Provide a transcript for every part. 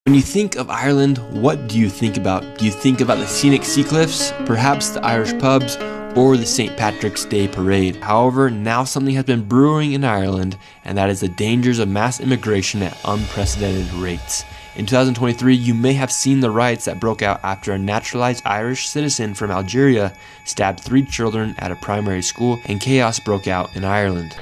When you think of Ireland, what do you think about? Do you think about the scenic sea cliffs, perhaps the Irish pubs, or the St. Patrick's Day parade? However, now something has been brewing in Ireland, and that is the dangers of mass immigration at unprecedented rates. In 2023, you may have seen the riots that broke out after a naturalized Irish citizen from Algeria stabbed 3 children at a primary school, and chaos broke out in Ireland.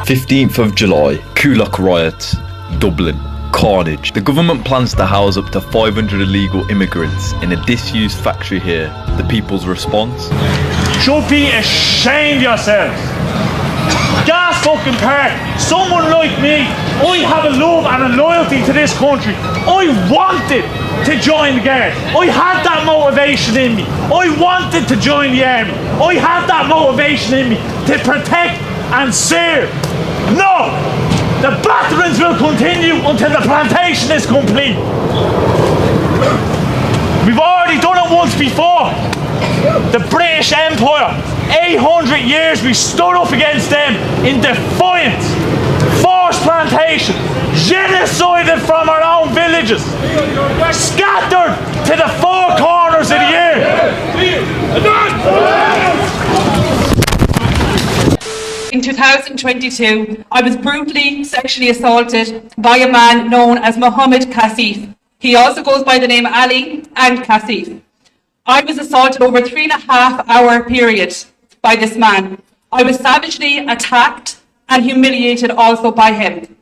15th of July, Coolock riots, Dublin, carnage. The government plans to house up to 500 illegal immigrants in a disused factory here. The people's response? Should be ashamed yourselves. Gas fucking park. Someone like me, I have a love and a loyalty to this country. I wanted to join the Guard. I had that motivation in me. I wanted to join the army. I had that motivation in me to protect and serve. No! The batterings will continue until the plantation is complete. We've already done it once before. The British Empire, 800 years we stood up against them in defiance. Forced plantation, genocided from our own villages, scattered to the 4 corners of the earth. In 2022, I was brutally sexually assaulted by a man known as Mohammed Kassif. He also goes by the name Ali and Kassif. I was assaulted over a 3.5-hour period by this man. I was savagely attacked and humiliated also by him.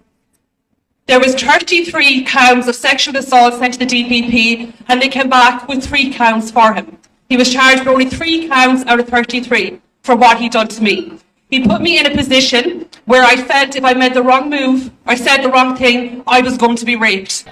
There was 33 counts of sexual assault sent to the DPP, and they came back with 3 counts for him. He was charged for only 3 counts out of 33 for what he'd done to me. He put me in a position where I felt if I made the wrong move or said the wrong thing, I was going to be raped.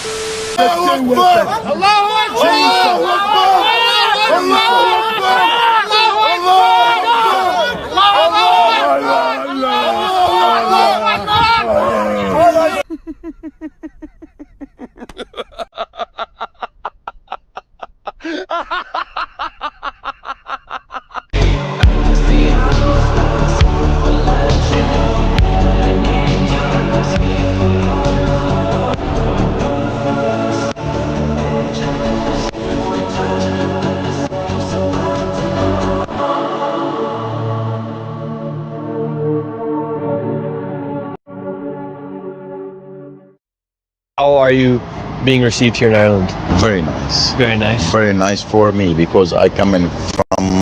How are you being received here in Ireland? Very nice. Very nice. Very nice for me because I come in from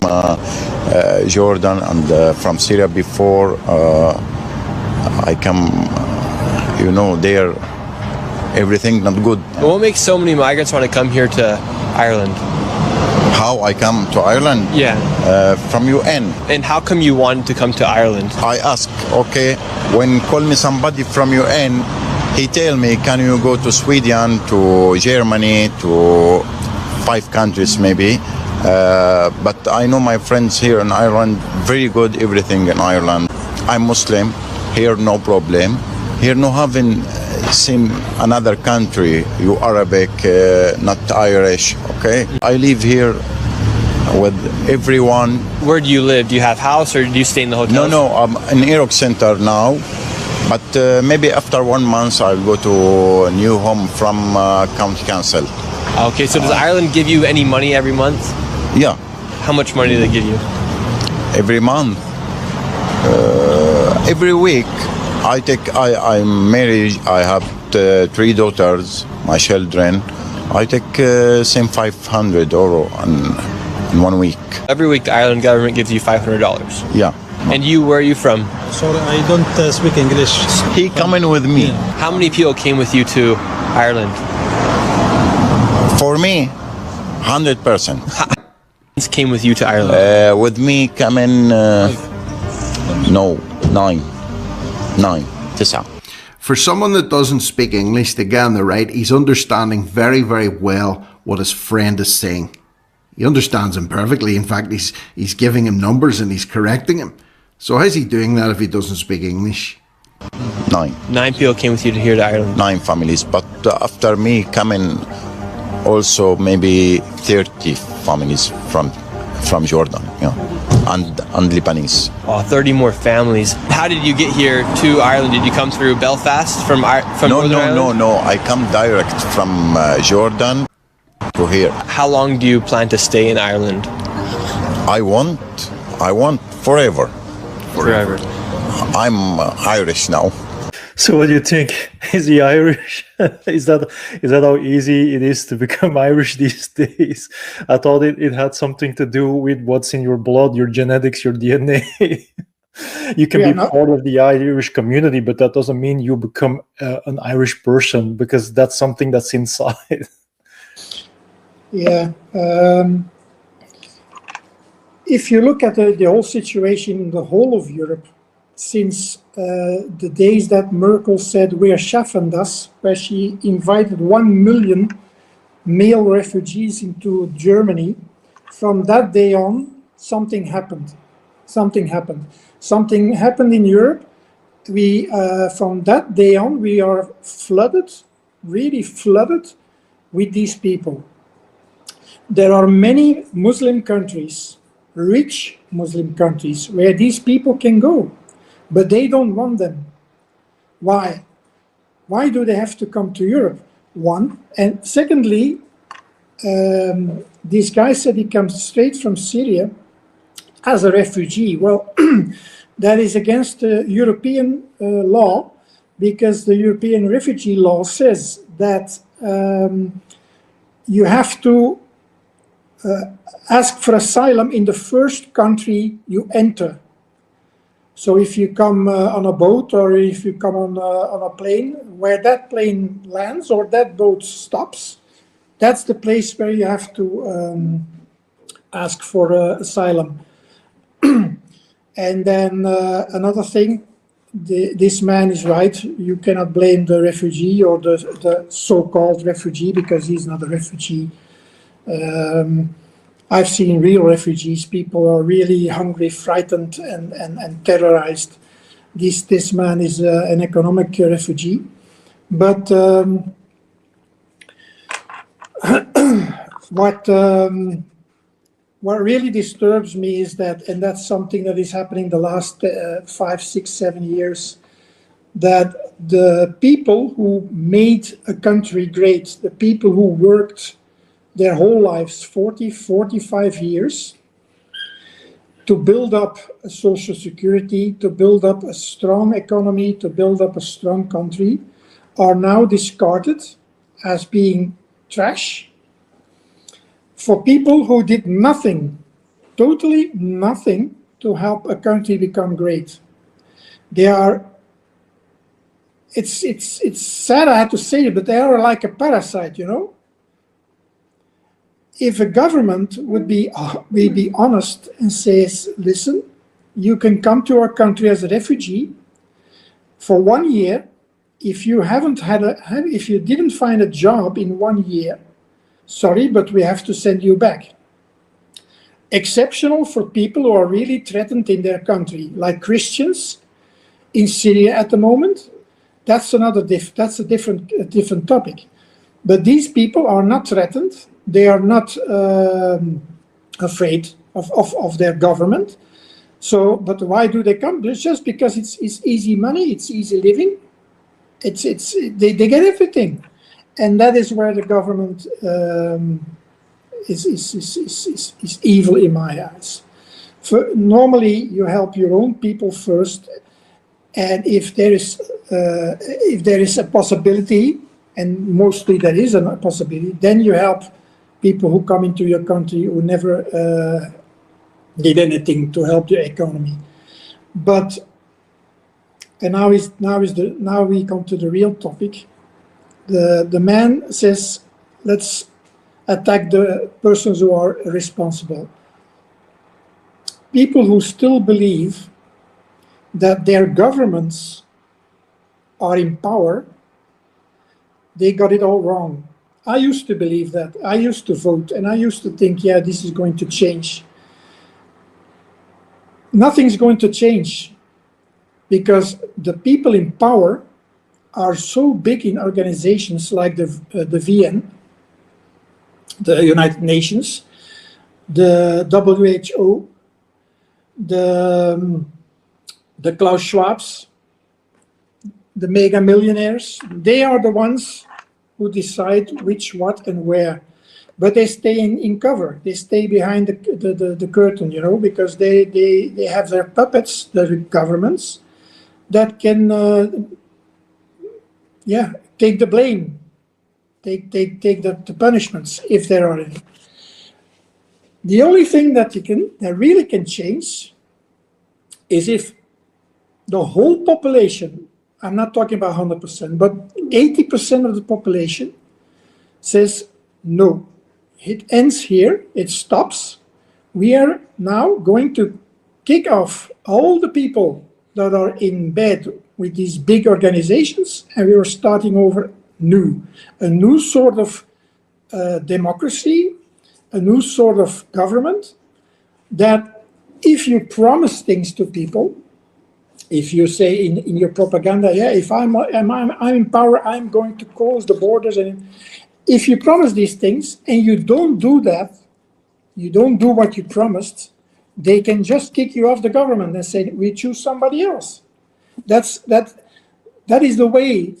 Jordan and from Syria before. I come, there everything not good. What makes so many migrants want to come here to Ireland? How I come to Ireland? Yeah. From UN. And how come you wanted to come to Ireland? I ask, okay, when call me somebody from UN, he tell me, can you go to Sweden, to Germany, to 5 countries maybe. But I know my friends here in Ireland, very good everything in Ireland. I'm Muslim, here no problem. Here no having same another country, you Arabic, not Irish, okay? I live here with everyone. Where do you live? Do you have house or do you stay in the hotel? No, I'm in Iraq Center now. But maybe after 1 month I'll go to a new home from county council. Okay, so does Ireland give you any money every month? Yeah. How much money do they give you? Every month. Every week. I'm married, I have 3 daughters, my children. I take same €500 in 1 week. Every week the Ireland government gives you $500? Yeah. And you, where are you from? Sorry, I don't speak English. He coming with me. How many people came with you to Ireland? For me, 100%. Came with you to Ireland? With me coming, 9. 9. For someone that doesn't speak English, to get on the right, he's understanding very, very well what his friend is saying. He understands him perfectly. In fact, he's giving him numbers and he's correcting him. So how's he doing that if he doesn't speak English? 9. 9 people came with you here to Ireland? 9 families, but after me coming also maybe 30 families from Jordan. Yeah. and Lebanese. Oh, 30 more families. How did you get here to Ireland? Did you come through Belfast from Northern Ireland? No. I come direct from Jordan to here. How long do you plan to stay in Ireland? I want forever. Forever. I'm Irish now. So what do you think? Is he Irish? Is that how easy it is to become Irish these days? I thought it had something to do with what's in your blood, your genetics, your DNA. You can be part of the Irish community, but that doesn't mean you become an Irish person, because that's something that's inside. Yeah. If you look at the whole situation in the whole of Europe, since the days that Merkel said "we are schaffen das," where she invited 1 million male refugees into Germany, from that day on, something happened. Something happened in Europe. We, from that day on, we are flooded, really flooded with these people. There are many Muslim countries, rich Muslim countries, where these people can go, but they don't want them. Why? Why do they have to come to Europe? One. And secondly, this guy said he comes straight from Syria as a refugee. Well, that is against the European law, because the European refugee law says that you have to ask for asylum in the first country you enter. So if you come on a boat, or if you come on a plane, where that plane lands or that boat stops, that's the place where you have to ask for asylum. And then another thing, this man is right. You cannot blame the refugee or the so-called refugee, because he's not a refugee. I've seen real refugees. People are really hungry, frightened, and terrorized. This man is an economic refugee. But what really disturbs me is that, and that's something that is happening the last 5, 6, 7 years, that the people who made a country great, the people who worked their whole lives, 40, 45 years, to build up a social security, to build up a strong economy, to build up a strong country, are now discarded as being trash for people who did nothing, totally nothing, to help a country become great. They are, it's sad I have to say it, but they are like a parasite, you know? If a government would be honest and says, listen, you can come to our country as a refugee for 1 year. If you if you didn't find a job in 1 year, sorry, but we have to send you back. Exceptional for people who are really threatened in their country, like Christians in Syria at the moment. That's that's a different topic. But these people are not threatened. They are not afraid of their government. So, but why do they come? It's just because it's easy money, it's easy living. They get everything, and that is where the government is evil in my eyes. Normally, you help your own people first, and if there is a possibility, and mostly there is a possibility, then you help people who come into your country who never did anything to help your economy. But and now we come to the real topic. The man says, let's attack the persons who are responsible. People who still believe that their governments are in power, they got it all wrong. I used to believe that. I used to vote, and I used to think, yeah, this is going to change. Nothing's going to change, because the people in power are so big in organizations like the VN, the United Nations, the WHO, the Klaus Schwabs, the mega millionaires. They are the ones who decide which, what, and where. But they stay in cover. They stay behind the curtain, you know, because they have their puppets, the governments, that can, take the blame, take the punishments if there are any. The only thing that really can change is if the whole population, I'm not talking about 100%, but 80% of the population says, no, it ends here, it stops. We are now going to kick off all the people that are in bed with these big organizations, and we are starting over new. A new sort of democracy, a new sort of government, that if you promise things to people, if you say in your propaganda, yeah, if I'm in power, I'm going to close the borders, and if you promise these things and you don't do that, you don't do what you promised, they can just kick you off the government and say, we choose somebody else. That is the way,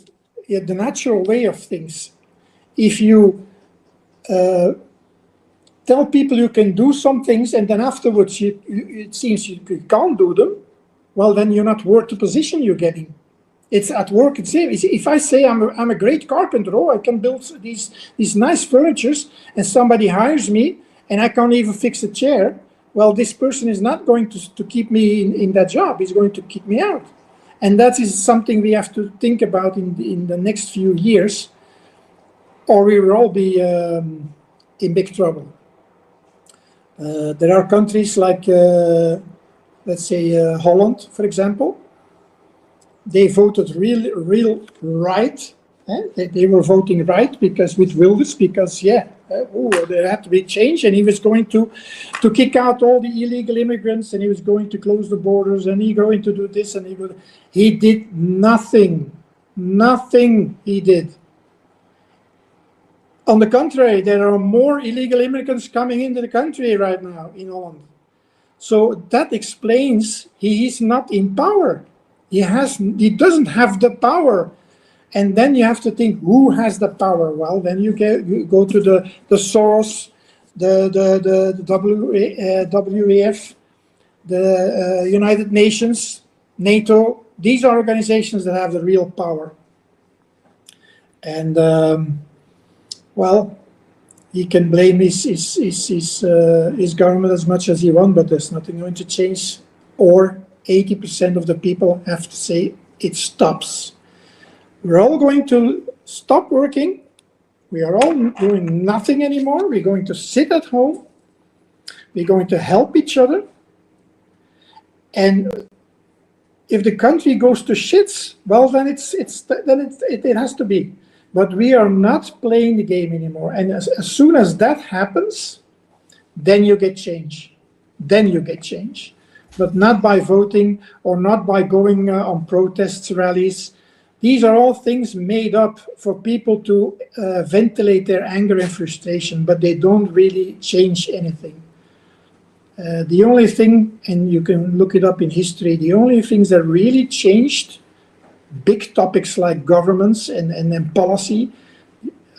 the natural way of things. If you tell people you can do some things and then afterwards it seems you can't do them, well, then you're not worth the position you're getting. It's at work, it's same. If I say I'm a great carpenter, I can build these nice furnitures, and somebody hires me and I can't even fix a chair, well, this person is not going to keep me in that job. He's going to kick me out. And that is something we have to think about in the next few years, or we will all be in big trouble. There are countries like, let's say, Holland, for example. They voted real right. They were voting right because with Wilders, because there had to be change, and he was going to kick out all the illegal immigrants, and he was going to close the borders, and he going to do this, and he did nothing. Nothing he did. On the contrary, there are more illegal immigrants coming into the country right now in Holland. So that explains he is not in power. He doesn't have the power. And then you have to think, who has the power? Well, then you go to the Soros, the WEF, the United Nations, NATO. These are organizations that have the real power. And well, he can blame his government as much as he wants, but there's nothing going to change. Or 80% of the people have to say it stops. We're all going to stop working. We are all doing nothing anymore. We're going to sit at home. We're going to help each other. And if the country goes to shits, well, then it has to be. But we are not playing the game anymore. And as soon as that happens, then you get change. Then you get change. But not by voting or not by going on protests, rallies. These are all things made up for people to ventilate their anger and frustration, but they don't really change anything. The only thing, and you can look it up in history, the only things that really changed big topics like governments and policy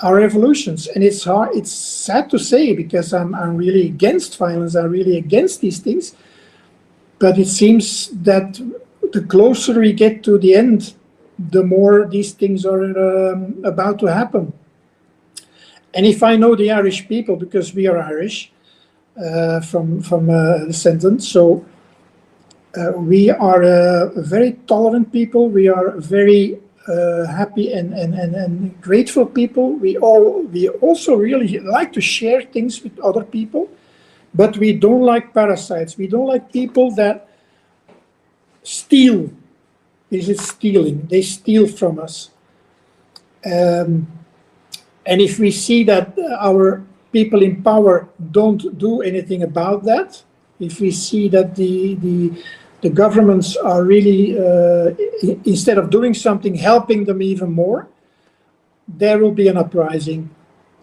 are revolutions. And it's hard, it's sad to say, because I'm really against violence, I'm really against these things. But it seems that the closer we get to the end, the more these things are about to happen. And if I know the Irish people, because we are Irish from descendants, so we are a very tolerant people. We are very happy and grateful people. We also really like to share things with other people, but we don't like parasites. We don't like people that steal. This is stealing. They steal from us. And if we see that our people in power don't do anything about that, if we see that the governments are really, instead of doing something, helping them even more, there will be an uprising.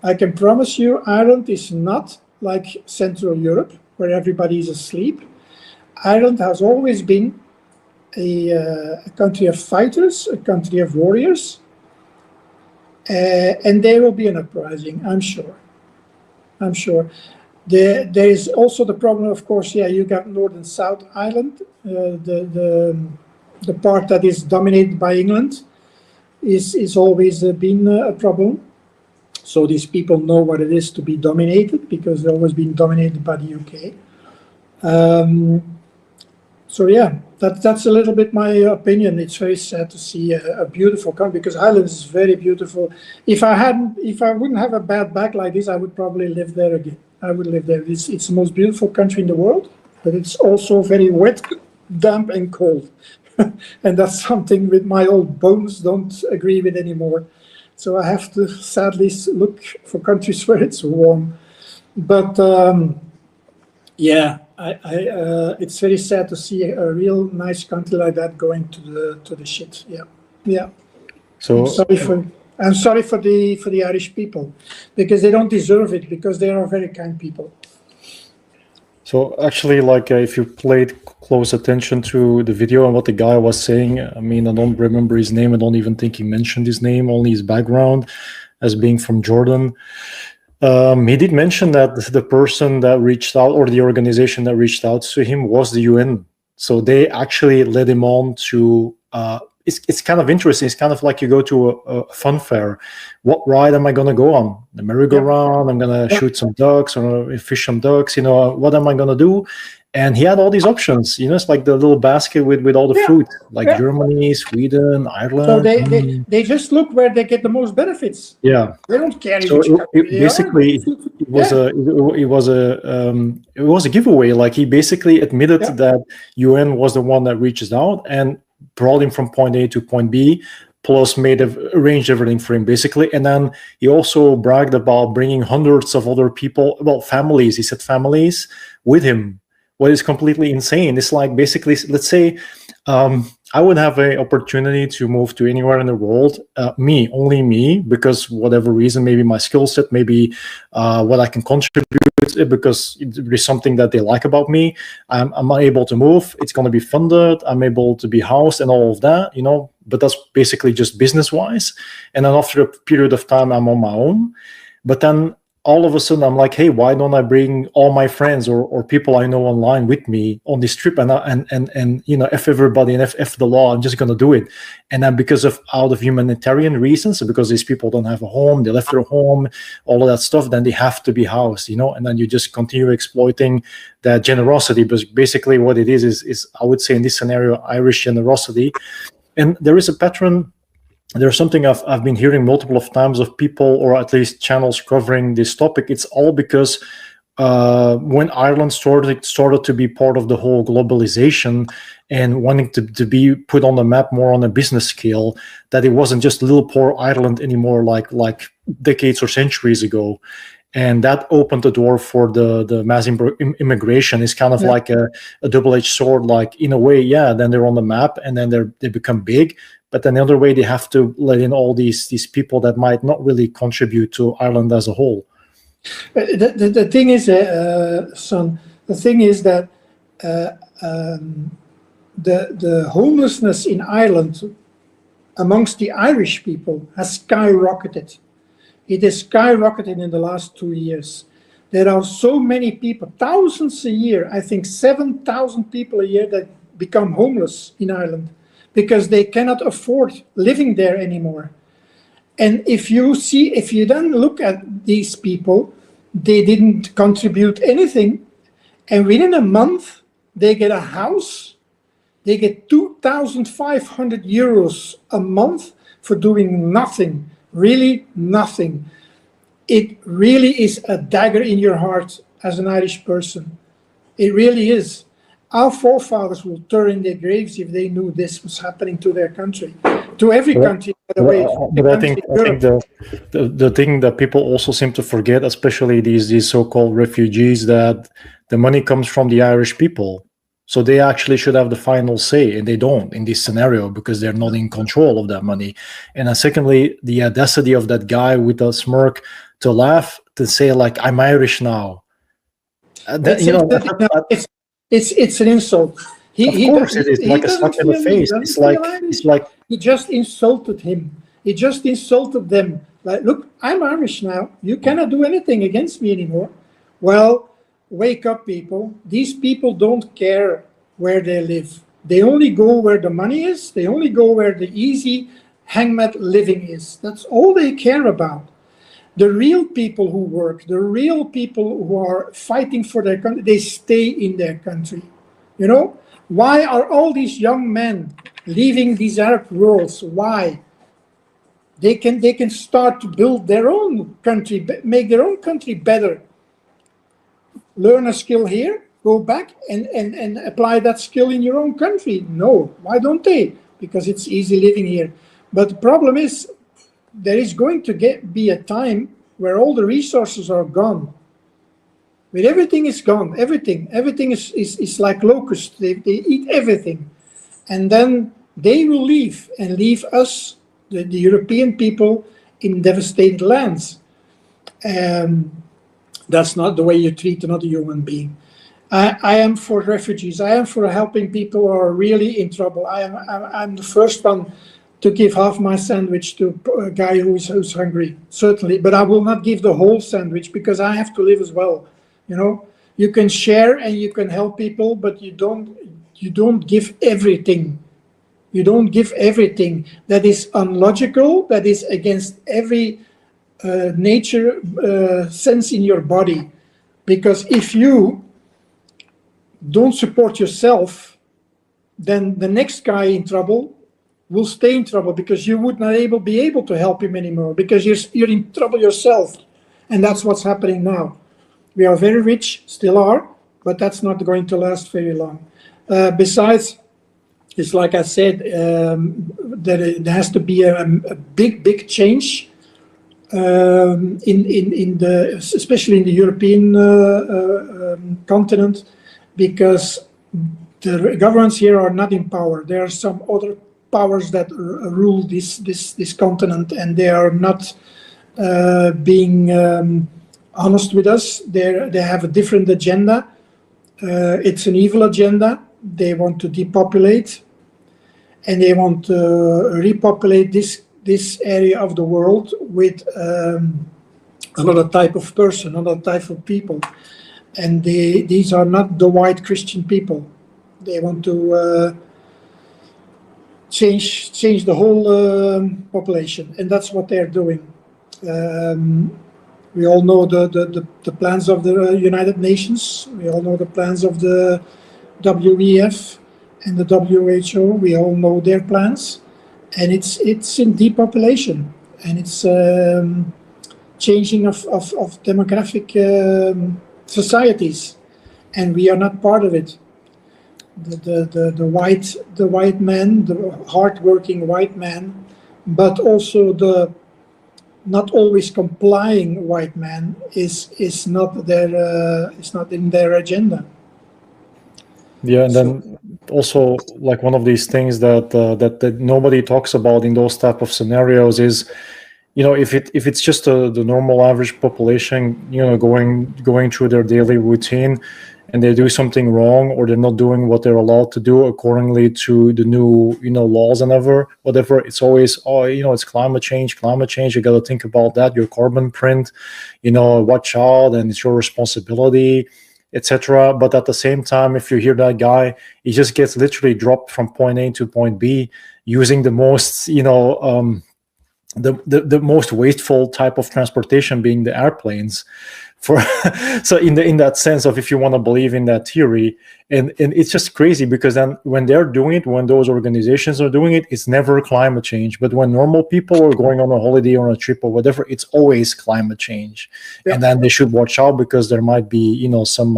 I can promise you, Ireland is not like Central Europe, where everybody is asleep. Ireland has always been a country of fighters, a country of warriors, and there will be an uprising, I'm sure. I'm sure. There is also the problem, of course, yeah, you got North and South Ireland, the part that is dominated by England is always been a problem. So these people know what it is to be dominated, because they've always been dominated by the UK. So yeah, that's a little bit my opinion. It's very sad to see a beautiful country, because Ireland is very beautiful. If I wouldn't have a bad back like this, I would probably live there again. I would live there. It's the most beautiful country in the world, but it's also very wet, damp, and cold. And that's something with my old bones don't agree with anymore. So I have to sadly look for countries where it's warm. But yeah, it's very sad to see a real nice country like that going to the shit. Yeah, yeah. So I'm sorry for the Irish people, because they don't deserve it, because they are very kind people. So actually, like if you played close attention to the video and what the guy was saying, I mean, I don't remember his name. I don't even think he mentioned his name, only his background as being from Jordan. He did mention that the person that reached out, or the organization that reached out to him, was the UN. So they actually led him on to, it's kind of interesting. It's kind of like you go to a fun fair. What ride am I going to go on? The merry-go-round? I'm going to shoot some ducks or fish some ducks. You know, what am I going to do? And he had all these options. You know, it's like the little basket with all the food, like Germany, Sweden, Ireland. So they just look where they get the most benefits. Yeah, they don't care. So basically, it was a giveaway. Like he basically admitted that UN was the one that reaches out and brought him from point A to point B, plus arranged everything for him basically. And then he also bragged about bringing hundreds of other people, well, families. He said families with him. What is completely insane. It's like basically, let's say I would have an opportunity to move to anywhere in the world, only me, because whatever reason, maybe my skill set, maybe what I can contribute, because there's something that they like about me. I'm able to move. It's going to be funded. I'm able to be housed and all of that, you know, but that's basically just business-wise. And then after a period of time, I'm on my own. But then all of a sudden I'm like, hey, why don't I bring all my friends or people I know online with me on this trip, and you know, F everybody and F the law, I'm just going to do it. And then out of humanitarian reasons, because these people don't have a home, they left their home, all of that stuff, then they have to be housed, you know, and then you just continue exploiting that generosity. But basically what it is I would say in this scenario, Irish generosity. And there is a pattern. There's something I've been hearing multiple of times of people, or at least channels covering this topic. It's all because when Ireland started to be part of the whole globalization and wanting to be put on the map more on a business scale, that it wasn't just little poor Ireland anymore, like decades or centuries ago. And that opened the door for the mass immigration. It's kind of like a double-edged sword. Like in a way, yeah, then they're on the map and then they become big. But then the other way, they have to let in all these people that might not really contribute to Ireland as a whole. The thing is, son, the thing is that the homelessness in Ireland amongst the Irish people has skyrocketed. It has skyrocketed in the last 2 years. There are so many people, thousands a year, I think 7,000 people a year that become homeless in Ireland, because they cannot afford living there anymore. And if you then look at these people, they didn't contribute anything, and within a month they get a house, they get 2,500 euros a month for doing nothing, really nothing. It really is a dagger in your heart as an Irish person. It really is. Our forefathers will turn in their graves if they knew this was happening to their country, to every country, by the way. But I think the thing that people also seem to forget, especially these so-called refugees, that the money comes from the Irish people. So they actually should have the final say, and they don't in this scenario, because they're not in control of that money. And then secondly, the audacity of that guy with a smirk to laugh, to say like, I'm Irish now. It's an insult. Of course it is, like a slap in the face. It's like he just insulted him. He just insulted them. Like, look, I'm Irish now. You cannot do anything against me anymore. Well, wake up, people. These people don't care where they live. They only go where the money is. They only go where the easy hangmat living is. That's all they care about. The real people who work, the real people who are fighting for their country, they stay in their country. You know, why are all these young men leaving these Arab worlds? Why? They can start to build their own country, make their own country better. Learn a skill here, go back and apply that skill in your own country. No, why don't they? Because it's easy living here. But the problem is, there is going to be a time where all the resources are gone. When everything is gone, everything is like locusts. They eat everything. And then they will leave and leave us, the European people, in devastated lands. That's not the way you treat another human being. I am for refugees. I am for helping people who are really in trouble. I'm the first one to give half my sandwich to a guy who's hungry, certainly. But I will not give the whole sandwich because I have to live as well. You know, you can share and you can help people, but you don't give everything. You don't give everything. That is unlogical. That is against every nature sense in your body. Because if you don't support yourself, then the next guy in trouble will stay in trouble because you would not be able to help him anymore because you're in trouble yourself. And that's what's happening now. We are very rich, still are, but that's not going to last very long. Besides, it's like I said, there has to be a big change especially in the European continent, because the governments here are not in power. There are some other powers that rule this continent, and they are not being honest with us. They have a different agenda. It's an evil agenda. They want to depopulate, and they want to repopulate this area of the world with another type of person, another type of people. And these are not the white Christian people. They want to change the whole population, and that's what they're doing. We all know the plans of the United Nations. We all know the plans of the WEF and the WHO. We all know their plans, and it's in depopulation, and it's changing of demographic societies, and we are not part of it. The white man, the hardworking white man, but also the not always complying white man is not in their agenda. Yeah, and then also like one of these things that nobody talks about in those type of scenarios is, you know, if it's just the normal average population, you know, going through their daily routine, and they do something wrong, or they're not doing what they're allowed to do accordingly to the new, you know, laws and whatever, it's always, oh, you know, it's climate change, you got to think about that, your carbon print, you know, watch out, and it's your responsibility, etc. But at the same time, if you hear that guy, he just gets literally dropped from point A to point B using the most, you know, the most wasteful type of transportation, being the airplanes. So in that sense of, if you want to believe in that theory, and it's just crazy, because then when they're doing it, when those organizations are doing it, it's never climate change. But when normal people are going on a holiday or a trip or whatever, it's always climate change. Yeah. And then they should watch out, because there might be, you know, some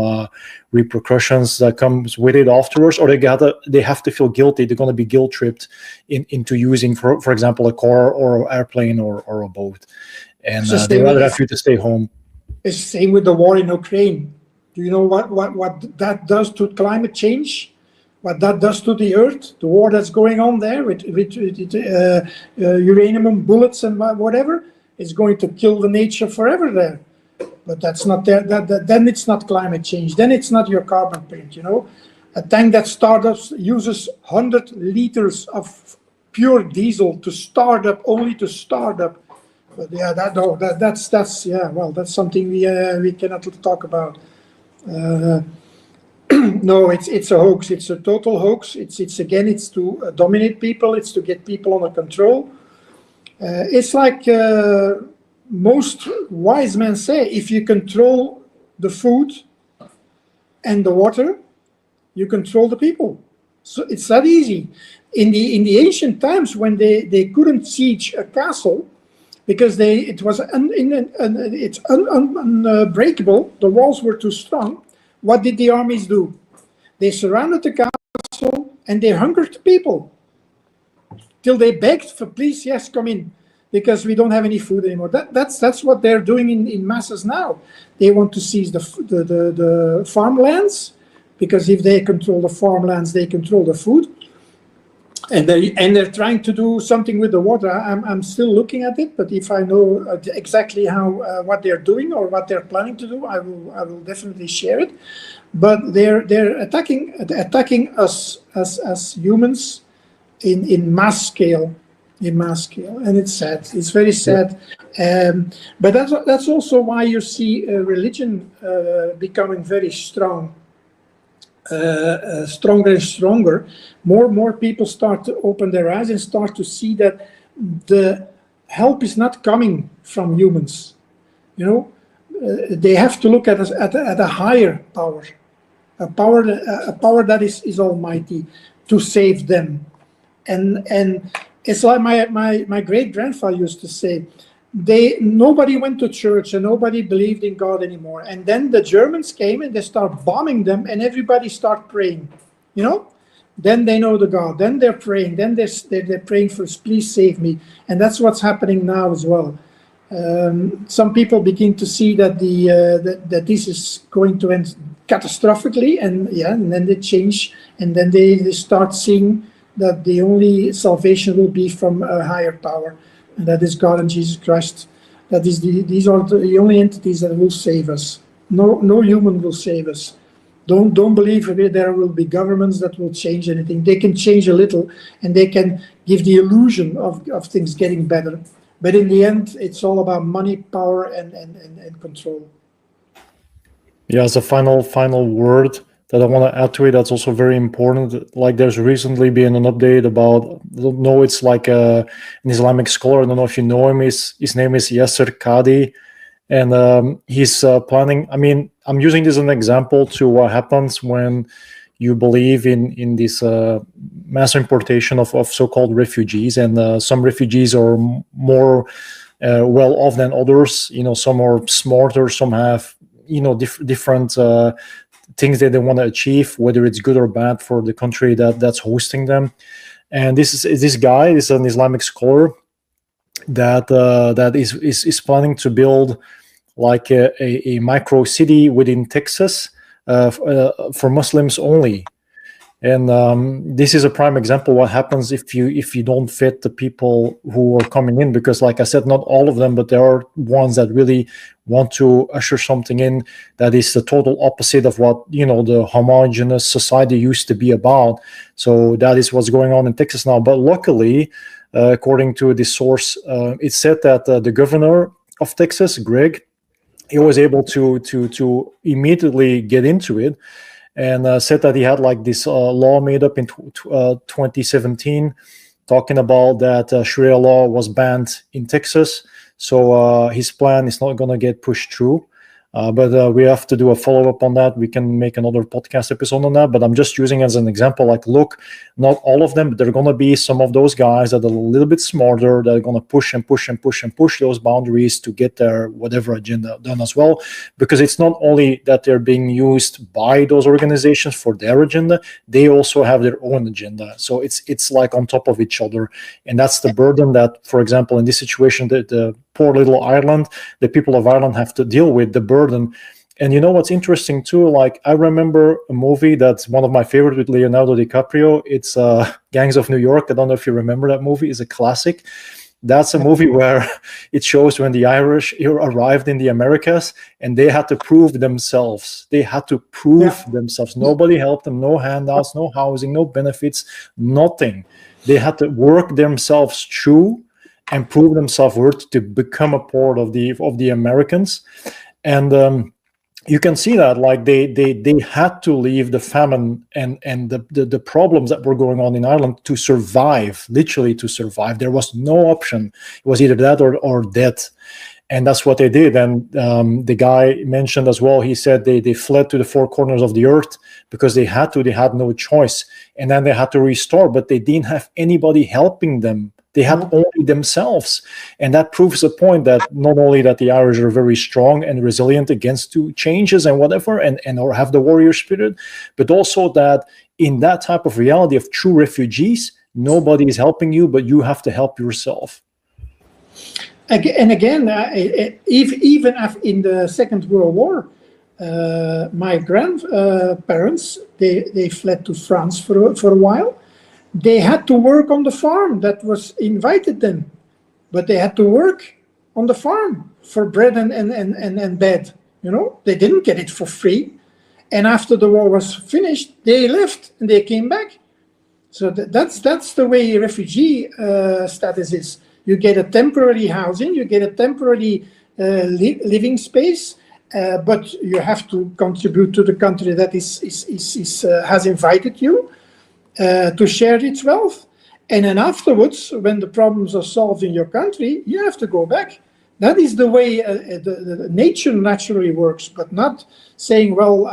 repercussions that comes with it afterwards, or they have to feel guilty. They're going to be guilt tripped into using, for example, a car or an airplane or a boat, and they rather have you to stay home. It's the same with the war in Ukraine. Do you know what that does to climate change? What that does to the earth? The war that's going on there with uranium bullets and whatever, is going to kill the nature forever there. But that's not there. Then it's not climate change. Then it's not your carbon print. A tank that startups uses 100 liters of pure diesel to start up, only to start up. But yeah, that's something we cannot talk about. No, it's a hoax. It's a total hoax. It's to dominate people. It's to get people under control. It's like most wise men say: if you control the food and the water, you control the people. So it's that easy. In the ancient times, when they couldn't siege a castle because it's unbreakable, the walls were too strong. What did the armies do? They surrounded the castle and they hungered people till they begged for, please, yes, come in, because we don't have any food anymore. That's what they're doing in masses now. They want to seize the farmlands, because if they control the farmlands, they control the food. And they're trying to do something with the water. I'm still looking at it, but if I know exactly what they're doing or what they're planning to do, I will definitely share it. But they're attacking us as humans in mass scale, and it's sad. It's very sad. But that's also why you see religion becoming very strong. Stronger and stronger. More people start to open their eyes and start to see that the help is not coming from humans. They have to look at a higher power, a power that is almighty, to save them. And it's like my great grandfather used to say, nobody went to church and nobody believed in God anymore. And then the Germans came and they start bombing them, and everybody start praying. Then they know the God. Then they're praying. Then they're praying for, please save me. And that's what's happening now as well. Some people begin to see that that this is going to end catastrophically, and then they change, and then they start seeing that the only salvation will be from a higher power. And that is God and Jesus Christ. These are the only entities that will save us. No human will save us. Don't believe there will be governments that will change anything. They can change a little, and they can give the illusion of things getting better. But in the end, it's all about money, power, and control. Yeah, as a final word that I want to add to it, that's also very important. Like, there's recently been an update about, it's like an Islamic scholar. I don't know if you know him. His name is Yasser Qadi, and he's planning. I mean, I'm using this as an example to what happens when you believe in this mass importation of so-called refugees, and some refugees are more well off than others. Some are smarter, some have different things that they want to achieve, whether it's good or bad for the country that's hosting them. And this guy is an Islamic scholar that is planning to build like a micro city within Texas for Muslims only. And this is a prime example what happens if you don't fit the people who are coming in, because like I said, not all of them, but there are ones that really want to usher something in that is the total opposite of what the homogeneous society used to be about. So that is what's going on in Texas now. But luckily, according to this source, it said that the governor of Texas, Greg, he was able to immediately get into it, and said that he had like this law made up in 2017 talking about that Sharia law was banned in Texas. So his plan is not going to get pushed through. But we have to do a follow-up on that. We can make another podcast episode on that. But I'm just using as an example, like, look, not all of them, but there are going to be some of those guys that are a little bit smarter, that are going to push and push and push and push those boundaries to get their whatever agenda done as well. Because it's not only that they're being used by those organizations for their agenda, they also have their own agenda. So it's like on top of each other. And that's the burden that, for example, in this situation, the poor little Ireland, the people of Ireland have to deal with, the burden. And what's interesting too, like, I remember a movie that's one of my favorite with Leonardo DiCaprio. It's Gangs of New York. I don't know if you remember that movie. It's a classic. That's a movie where it shows when the Irish arrived in the Americas and they had to prove themselves. They had to prove themselves. Nobody helped them, no handouts, no housing, no benefits, nothing. They had to work themselves through and prove themselves worthy to become a part of the Americans. And you can see that, like, they had to leave the famine and the problems that were going on in Ireland to survive, literally to survive. There was no option. It was either that or death. And that's what they did. And the guy mentioned as well, he said they fled to the four corners of the earth because they had no choice. And then they had to restore, but they didn't have anybody helping them. They had only themselves. And that proves the point that not only that the Irish are very strong and resilient against changes and whatever, and or have the warrior spirit, but also that in that type of reality of true refugees, nobody is helping you, but you have to help yourself. And again, even in the Second World War, my grandparents, they fled to France for a while. They had to work on the farm that was invited them, but they had to work on the farm for bread and bed. You know, they didn't get it for free. And after the war was finished, they left and they came back. So that's the way refugee status is. You get a temporary housing, you get a temporary living space, but you have to contribute to the country that has invited you. To share its wealth, and then afterwards, when the problems are solved in your country, you have to go back. That is the way the nature naturally works, but not saying, well,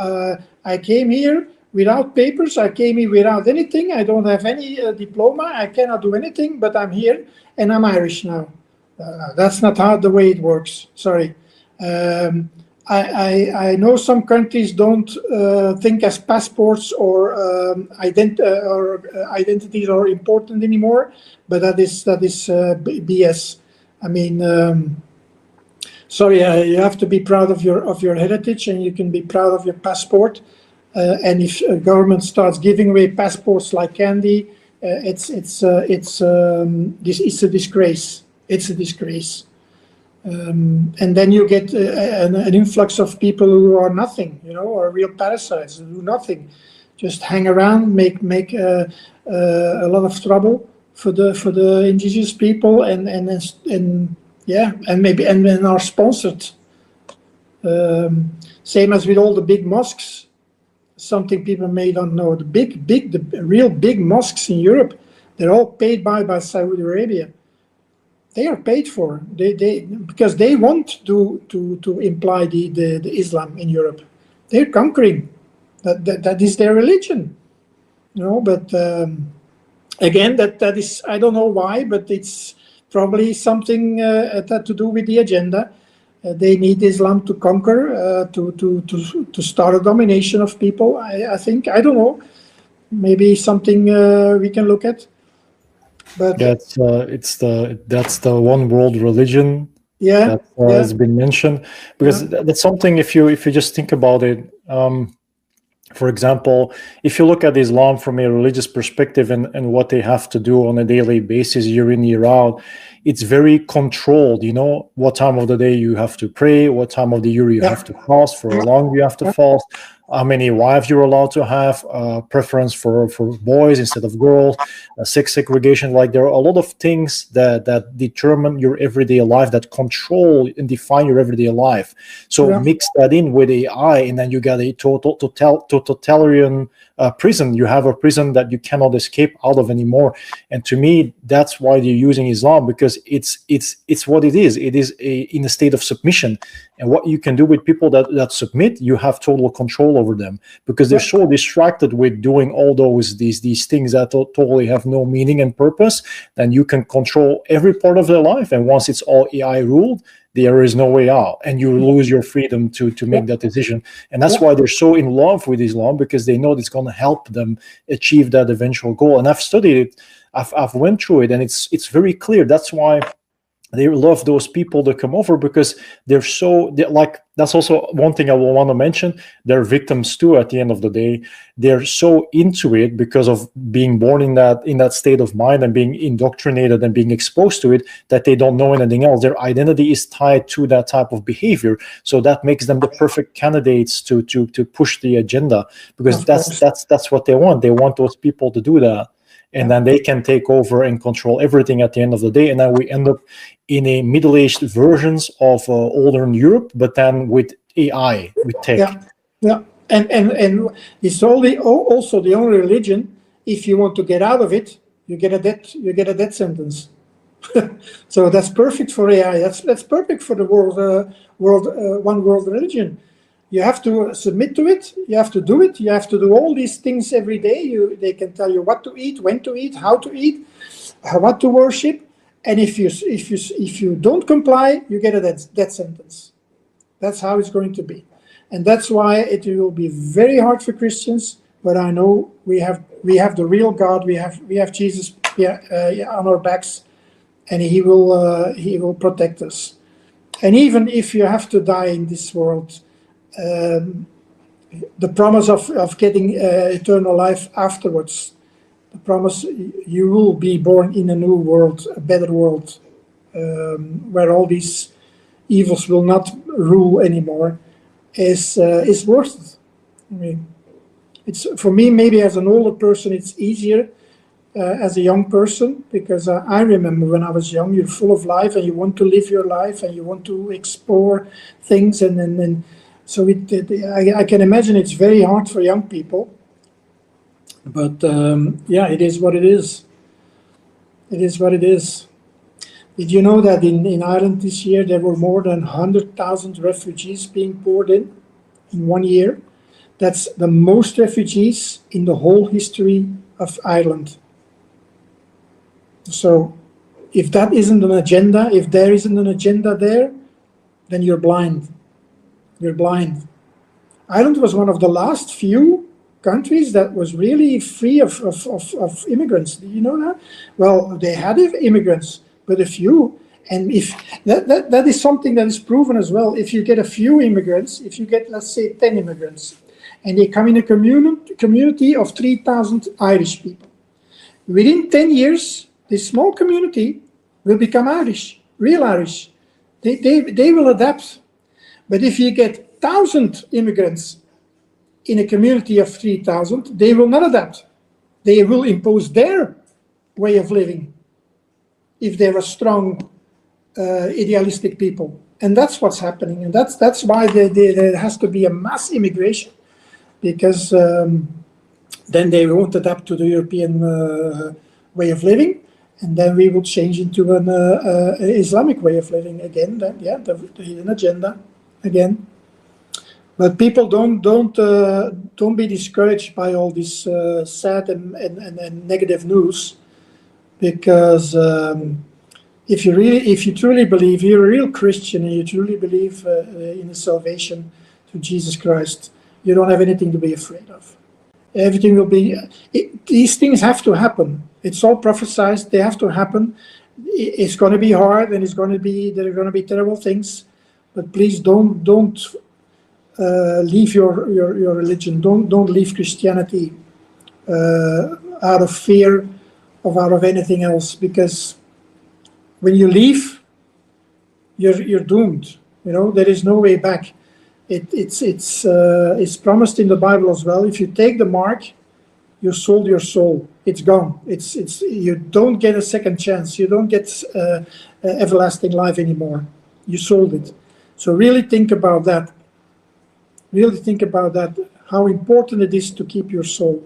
I came here without papers, I came here without anything, I don't have any diploma, I cannot do anything, but I'm here and I'm Irish now. That's not how the way it works. Sorry. I know some countries don't think as passports or identities are important anymore, but that is BS. I mean, sorry, you have to be proud of your heritage, and you can be proud of your passport. And if a government starts giving away passports like candy, it's a disgrace. It's a disgrace. And then you get an influx of people who are nothing, you know, or real parasites who do nothing, just hang around, make a lot of trouble for the indigenous people, and then are sponsored. Same as with all the big mosques. Something people may not know: the real big mosques in Europe, they're all paid by Saudi Arabia. They are paid for. They because they want to imply the Islam in Europe. They're conquering. That is their religion, you know. But again, that is, I don't know why, but it's probably something that to do with the agenda. They need Islam to conquer, to start a domination of people. I think, I don't know. Maybe something we can look at. But that's the one world religion that has been mentioned, because that's something, if you just think about it, for example, if you look at Islam from a religious perspective and what they have to do on a daily basis, year in, year out, it's very controlled. You know, what time of the day you have to pray, what time of the year you have to fast, for how long you have to fast, how many wives you're allowed to have, preference for boys instead of girls, sex segregation. Like, there are a lot of things that determine your everyday life, that control and define your everyday life. So mix that in with AI, and then you get a totalitarian prison. You have a prison that you cannot escape out of anymore. And to me, that's why they're using Islam, because it's what it is. It is in a state of submission. And what you can do with people that submit, you have total control over them, because they're so distracted with doing all these things that totally have no meaning and purpose. Then you can control every part of their life. And once it's all AI ruled, there is no way out, and you lose your freedom to make that decision. And that's why they're so in love with Islam, because they know it's going to help them achieve that eventual goal. And I've studied it, I've went through it, and it's very clear. That's why they love those people that come over because that's also one thing I will want to mention. They're victims too at the end of the day. They're so into it because of being born in that state of mind and being indoctrinated and being exposed to it, that they don't know anything else. Their identity is tied to that type of behavior, so that makes them the perfect candidates to push the agenda, because that's what they want. They want those people to do that, and then they can take over and control everything at the end of the day. And then we end up in a middle-aged versions of older Europe, but then with AI, with tech. Yeah. And it's also the only religion. If you want to get out of it, you get a death sentence. So that's perfect for AI. That's perfect for the one world religion. You have to submit to it. You have to do it. You have to do all these things every day. They can tell you what to eat, when to eat, how to eat, what to worship. And if you don't comply, you get a death sentence. That's how it's going to be, and that's why it will be very hard for Christians. But I know we have the real God. We have Jesus on our backs, and He will protect us. And even if you have to die in this world, the promise of getting eternal life afterwards. The promise you will be born in a new world, a better world, where all these evils will not rule anymore, is worth it. I mean, it's for me, maybe as an older person, it's easier as a young person, because I remember when I was young, you're full of life and you want to live your life and you want to explore things, and so I can imagine it's very hard for young people. But it is what it is. It is what it is. Did you know that in Ireland this year there were more than 100,000 refugees being poured in 1 year? That's the most refugees in the whole history of Ireland. So if that isn't an agenda, if there isn't an agenda there, then you're blind. You're blind. Ireland was one of the last few countries that was really free of immigrants. Do you know that? Well, they had immigrants, but a few. And if that is something that is proven as well. If you get a few immigrants, if you get, let's say, 10 immigrants, and they come in a community of 3,000 Irish people, within 10 years, this small community will become Irish, real Irish. They will adapt. But if you get 1,000 immigrants in a community of 3,000, they will not adapt. They will impose their way of living if they are strong, idealistic people. And that's what's happening. And that's why there has to be a mass immigration, because then they won't adapt to the European way of living. And then we will change into an Islamic way of living again. Then, the hidden agenda again. But people don't be discouraged by all this sad and negative news, because if you truly believe, you're a real Christian and you truly believe in the salvation through Jesus Christ, you don't have anything to be afraid of. Everything will be. These things have to happen. It's all prophesied. They have to happen. It's going to be hard, and there are going to be terrible things. But please don't leave your religion. Don't leave Christianity out of fear or out of anything else, because when you leave, you're doomed. You know, there is no way back. It's promised in the Bible as well. If you take the mark, you sold your soul. It's gone. You don't get a second chance. You don't get everlasting life anymore. You sold it. So really think about that. Really think about that, how important it is to keep your soul.